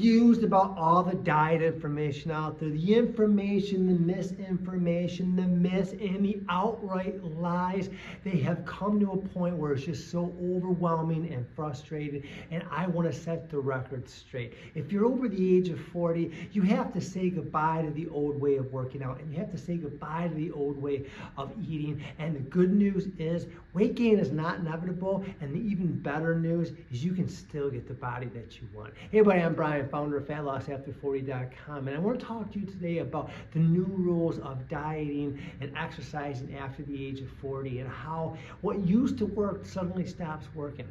confused about all the diet information out there, the information, the misinformation, the myths, and the outright lies. They have come to a point where it's just so overwhelming and frustrating, and I want to set the record straight. If you're over the age of 40, you have to say goodbye to the old way of working out, and you have to say goodbye to the old way of eating. And the good news is weight gain is not inevitable, and the even better news is you can still get the body that you want. Hey everybody, I'm Brian, founder of FatLossAfter40.com, and I want to talk to you today about the new rules of dieting and exercising after the age of 40 and how what used to work suddenly stops working.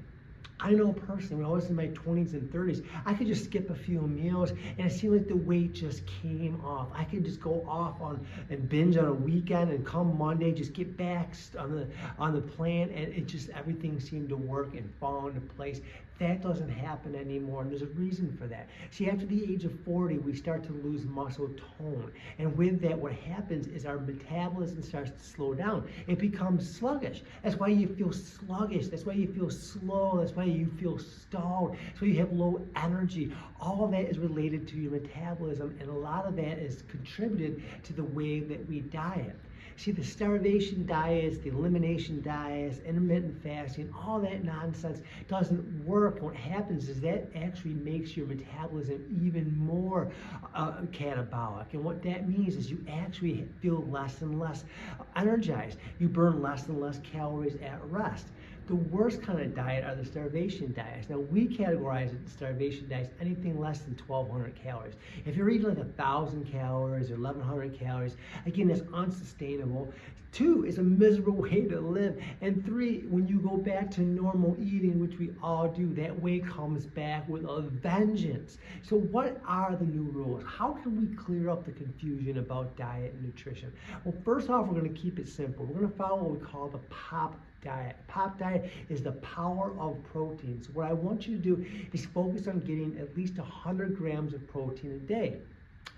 I know personally, when I was in my 20s and 30s, I could just skip a few meals and it seemed like the weight just came off. I could just go off on and binge on a weekend and come Monday, just get back on the plan, and it just, everything seemed to work and fall into place. That doesn't happen anymore, and there's a reason for that. See, after the age of 40, we start to lose muscle tone. And with that, what happens is our metabolism starts to slow down. It becomes sluggish. That's why you feel sluggish. That's why you feel slow. That's why you feel stalled. So you have low energy. All of that is related to your metabolism, and a lot of that is contributed to the way that we diet. See, the starvation diets, the elimination diets, intermittent fasting, all that nonsense doesn't work. What happens is that actually makes your metabolism even more catabolic. And what that means is you actually feel less and less energized. You burn less and less calories at rest. The worst kind of diet are the starvation diets. Now, we categorize it, starvation diets, anything less than 1,200 calories. If you're eating like 1,000 calories or 1,100 calories, again, that's unsustainable. 2, it's a miserable way to live. And 3, when you go back to normal eating, which we all do, that weight comes back with a vengeance. So what are the new rules? How can we clear up the confusion about diet and nutrition? Well, first off, we're going to keep it simple. We're going to follow what we call the POP diet. POP diet is the power of protein. So what I want you to do is focus on getting at least 100 grams of protein a day.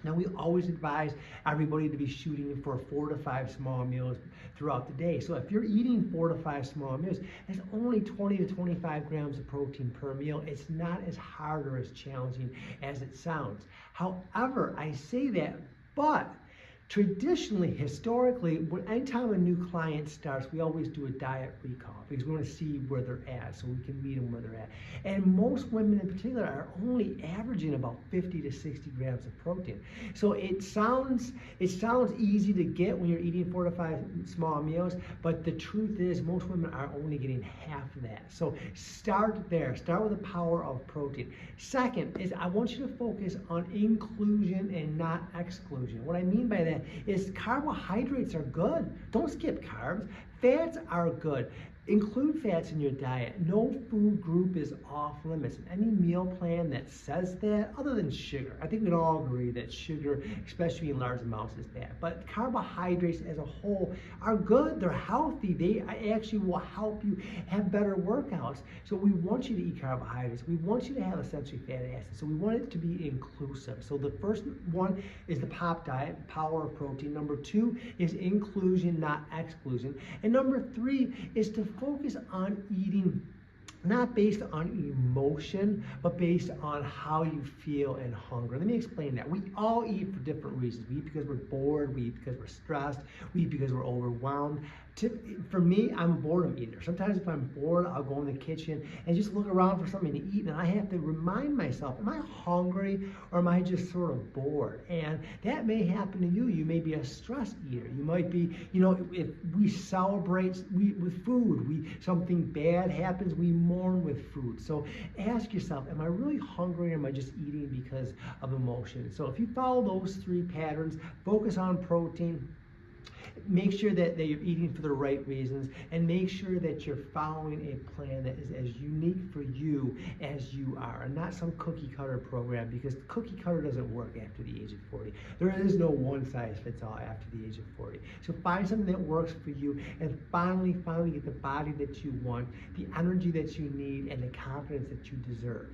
Now, we always advise everybody to be shooting for 4 to 5 small meals throughout the day. So if you're eating 4 to 5 small meals, that's only 20 to 25 grams of protein per meal. It's not as hard or as challenging as it sounds. However, I say that, but traditionally, historically, anytime a new client starts, we always do a diet recall because we want to see where they're at so we can meet them where they're at. And most women in particular are only averaging about 50 to 60 grams of protein. So it sounds easy to get when you're eating 4 to 5 small meals, but the truth is most women are only getting half of that. So start there. Start with the power of protein. Second is I want you to focus on inclusion and not exclusion. What I mean by that is carbohydrates are good. Don't skip carbs. Fats are good. Include fats in your diet. No food group is off limits. Any meal plan that says that, other than sugar, I think we'd all agree that sugar, especially in large amounts, is bad. But carbohydrates as a whole are good. They're healthy. They actually will help you have better workouts. So we want you to eat carbohydrates. We want you to have essentially fatty acids. So we want it to be inclusive. So the first one is the POP diet, power of protein. Number 2 is inclusion, not exclusion. And number 3 is to focus on eating not based on emotion, but based on how you feel and hunger. Let me explain that. We all eat for different reasons. We eat because we're bored. We eat because we're stressed. We eat because we're overwhelmed. For me, I'm a boredom eater. Sometimes if I'm bored, I'll go in the kitchen and just look around for something to eat, and I have to remind myself, am I hungry or am I just sort of bored? And that may happen to you. You may be a stress eater. You might be, if we celebrate with food, something bad happens, we mourn with food. So ask yourself, am I really hungry or am I just eating because of emotion? So if you follow those 3 patterns, focus on protein, make sure that you're eating for the right reasons, and make sure that you're following a plan that is as unique for you as you are, and not some cookie cutter program, because cookie cutter doesn't work after the age of 40. There is no one size fits all after the age of 40. So find something that works for you, and finally get the body that you want, the energy that you need, and the confidence that you deserve.